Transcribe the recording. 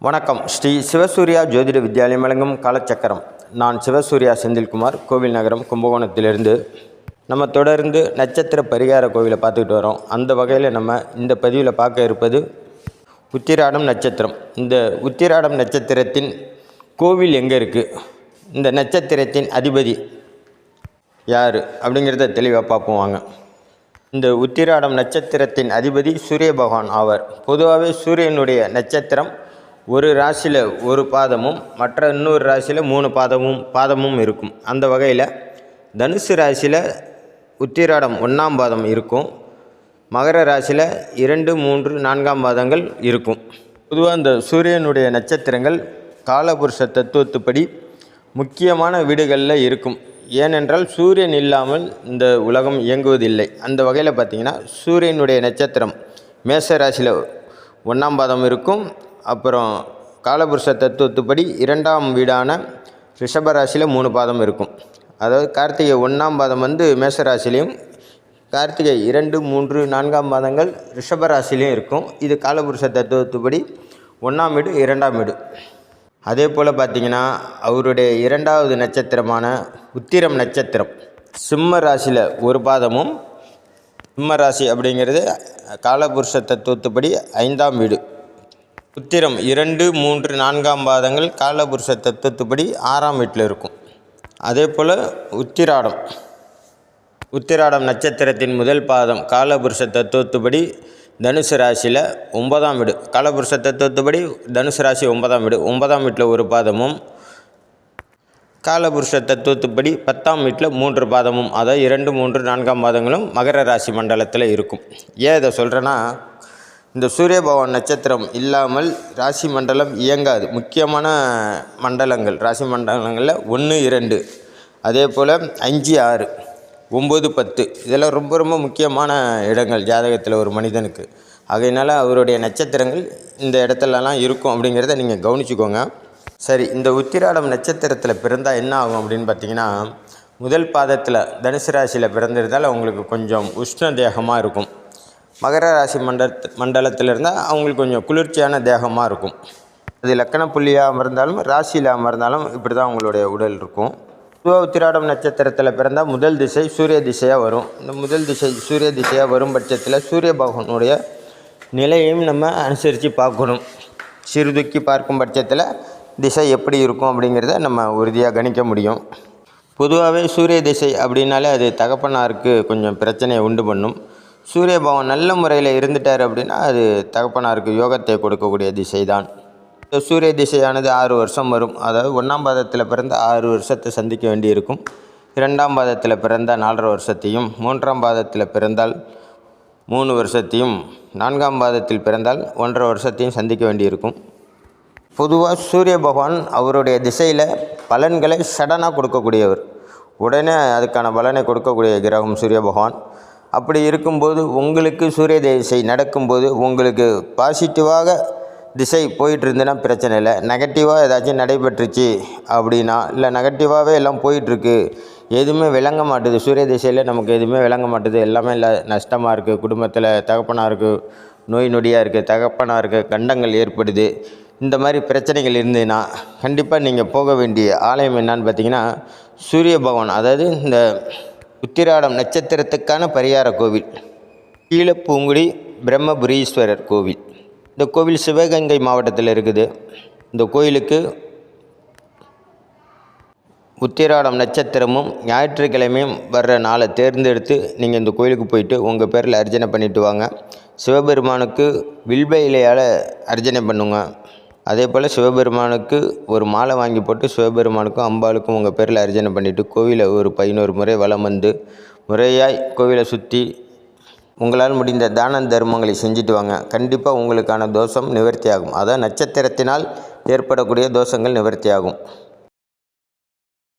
வணக்கம். ஸ்ரீ சிவசூர்யா ஜோதிட வித்யாலயம் வழங்கும் காலச்சக்கரம். நான் சிவசூர்யா செந்தில்குமார், கோவில் நகரம், கும்பகோணத்திலிருந்து. நம்ம தொடர்ந்து நட்சத்திர பரிகார கோவிலை பார்த்துக்கிட்டு வரோம். அந்த வகையில் நம்ம இந்த பதிவில் பார்க்க இருப்பது உத்திராடம் நட்சத்திரம். இந்த உத்திராடம் நட்சத்திரத்தின் கோவில் எங்கே இருக்குது, இந்த நட்சத்திரத்தின் அதிபதி யார் அப்படிங்கிறத தெளிவாக பார்ப்போம் வாங்க. இந்த உத்திராடம் நட்சத்திரத்தின் அதிபதி சூரிய பகவான் ஆவார். பொதுவாகவே சூரியனுடைய நட்சத்திரம் ஒரு ராசியில் ஒரு பாதமும் மற்ற இன்னொரு ராசியில் 3 பாதமும் இருக்கும். அந்த வகையில் தனுசு ராசியில் உத்திராடம் 1ஆம் பாதம் இருக்கும். மகர ராசியில் 2, 3, 4ஆம் பாதங்கள் இருக்கும். பொதுவாக இந்த சூரியனுடைய நட்சத்திரங்கள் காலபுருஷ தத்துவத்துப்படி முக்கியமான வீடுகளில் இருக்கும். ஏனென்றால் சூரியன் இல்லாமல் இந்த உலகம் இயங்குவதில்லை. அந்த வகையில் பார்த்திங்கன்னா சூரியனுடைய நட்சத்திரம் மேஷ ராசியில் 1ஆம் பாதம் இருக்கும். அப்புறம் காலபுருஷ தத்துவத்துப்படி 2ஆம் வீடான ரிஷபராசியில் 3 பாதம் இருக்கும். அதாவது கார்த்திகை 1ஆம் பாதம் மேஷராசிலையும், கார்த்திகை 2, 3, 4ஆம் பாதங்கள் ரிஷபராசிலையும் இருக்கும். இது காலபுருஷ தத்துவத்துப்படி 1ஆம் வீடு 2ஆம் வீடு. அதே போல் பார்த்திங்கன்னா அவருடைய 2வது நட்சத்திரமான உத்திரம் நட்சத்திரம் சிம்ம ராசியில் ஒரு பாதமும், சிம்ம ராசி அப்படிங்கிறது காலபுருஷ தத்துவத்துப்படி 5ஆம் வீடு. உத்திரம் 2, 3, 4ஆம் பாதங்கள் காலபுருஷ தத்துவத்துப்படி 6ஆம் வீட்டில் இருக்கும். அதே போல் உத்திராடம் நட்சத்திரத்தின் முதல் பாதம் காலபுருஷ தத்துவத்துப்படி தனுசு ராசியில் 9ஆம் வீடு. காலபுருஷ தத்துவத்துப்படி தனுசு ராசி 9ஆம் வீடு. 9ஆம் வீட்டில் ஒரு பாதமும், காலபுருஷ தத்துவத்துப்படி 10ஆம் வீட்டில் 3 பாதமும், அதாவது 2, 3, 4ஆம் பாதங்களும் மகர ராசி மண்டலத்தில் இருக்கும். ஏன் இதை சொல்கிறேன்னா, இந்த சூரிய பகவான் நட்சத்திரம் இல்லாமல் ராசி மண்டலம் இயங்காது. முக்கியமான மண்டலங்கள் ராசி மண்டலங்களில் 1, 2, அதே போல் 5, 6, 9, 10 இதெல்லாம் ரொம்ப ரொம்ப முக்கியமான இடங்கள் ஜாதகத்தில் ஒரு மனிதனுக்கு. ஆகையினால அவருடைய நட்சத்திரங்கள் இந்த இடத்துலலாம் இருக்கும் அப்படிங்கிறத நீங்கள் கவனிச்சுக்கோங்க. சரி, இந்த உத்திராடம் நட்சத்திரத்தில் பிறந்தால் என்ன ஆகும் அப்படின்னு பார்த்தீங்கன்னா, முதல் பாதத்தில் தனுசு ராசியில் பிறந்திருந்தால் அவங்களுக்கு கொஞ்சம் உஷ்ண தேகமாக இருக்கும். மகர ராசி மண்டலத்தில் இருந்தால் அவங்களுக்கு கொஞ்சம் குளிர்ச்சியான தேகமாக இருக்கும். அது லக்கண புள்ளியாக அமர்ந்தாலும் ராசியில் அமர்ந்தாலும் இப்படி தான் அவங்களுடைய உடல் இருக்கும். பொதுவாக உத்திராடம் நட்சத்திரத்தில் பிறந்தால் முதல் திசை சூரிய திசையாக வரும். இந்த முதல் திசை சூரிய திசையாக வரும் பட்சத்தில் சூரிய பகவானுடைய நிலையையும் நம்ம அனுசரித்து பார்க்கணும். சீர்தூக்கி பார்க்கும் பட்சத்தில் திசை எப்படி இருக்கும் அப்படிங்கிறத நம்ம உறுதியாக கணிக்க முடியும். பொதுவாகவே சூரிய திசை அப்படின்னாலே அது தகப்பனாருக்கு கொஞ்சம் பிரச்சனையை உண்டு பண்ணும். சூரிய பகவான் நல்ல முறையில் இருந்துட்டார் அப்படின்னா அது தகப்பனாருக்கு யோகத்தை கொடுக்கக்கூடிய திசை தான். இந்த சூரிய திசையானது 6 வருஷம் வரும். அதாவது 1ஆம் பாதத்தில் பிறந்த 6 வருஷத்தை சந்திக்க வேண்டியிருக்கும். 2ஆம் பாதத்தில் பிறந்தால் 4.5 வருஷத்தையும், 3ஆம் பாதத்தில் பிறந்தால் 3 வருஷத்தையும், 4ஆம் பாதத்தில் பிறந்தால் 1.5 வருஷத்தையும் சந்திக்க வேண்டியிருக்கும். பொதுவாக சூரிய பகவான் அவருடைய திசையில் பலன்களை சடனாக கொடுக்கக்கூடியவர். உடனே அதுக்கான பலனை கொடுக்கக்கூடிய கிரகம் சூரிய பகவான். அப்படி இருக்கும்போது உங்களுக்கு சூரிய திசை நடக்கும்போது உங்களுக்கு பாசிட்டிவாக திசை போயிட்டு இருந்ததுன்னா பிரச்சனை இல்லை. நெகட்டிவாக ஏதாச்சும் நடைபெற்றுச்சு அப்படின்னா, இல்லை நெகட்டிவாகவே எல்லாம் போயிட்டுருக்கு, எதுவுமே விளங்க மாட்டுது, சூரிய திசையில் நமக்கு எதுவுமே விளங்க மாட்டுது, எல்லாமே இல்லை நஷ்டமாக இருக்குது, குடும்பத்தில் தகப்பனாருக்கு நோய் நொடியாக இருக்குது, தகப்பனாருக்கு கண்டங்கள் ஏற்படுது, இந்த மாதிரி பிரச்சனைகள் இருந்ததுன்னா கண்டிப்பாக நீங்கள் போக வேண்டிய ஆலயம் என்னான்னு பார்த்தீங்கன்னா சூரிய பகவான், அதாவது இந்த உத்திராடம் நட்சத்திரத்துக்கான பரிகார கோவில் கீழப்பூங்குடி பிரம்மபுரீஸ்வரர் கோவில். இந்த கோவில் சிவகங்கை மாவட்டத்தில் இருக்குது. இந்த கோயிலுக்கு உத்திராடம் நட்சத்திரமும் ஞாயிற்றுக்கிழமையும் வர்ற நாளை தேர்ந்தெடுத்து நீங்கள் இந்த கோயிலுக்கு போயிட்டு உங்கள் பேரில் அர்ச்சனை பண்ணிவிட்டு வாங்க. சிவபெருமானுக்கு வில்வ இலையால் அர்ச்சனை பண்ணுங்க. அதே போல் சிவபெருமானுக்கு ஒரு மாலை வாங்கி போட்டு சிவபெருமானுக்கும் அம்பாளுக்கும் உங்கள் பேரில் அர்ச்சனை பண்ணிவிட்டு கோவிலை ஒரு 11 முறை வலம் வந்து முறையாய் கோவிலை சுற்றி உங்களால் முடிந்த தான தர்மங்களை செஞ்சுட்டு வாங்க. கண்டிப்பாக உங்களுக்கான தோஷம் நிவர்த்தி ஆகும். அதான் நட்சத்திரத்தினால் ஏற்படக்கூடிய தோஷங்கள் நிவர்த்தி ஆகும்.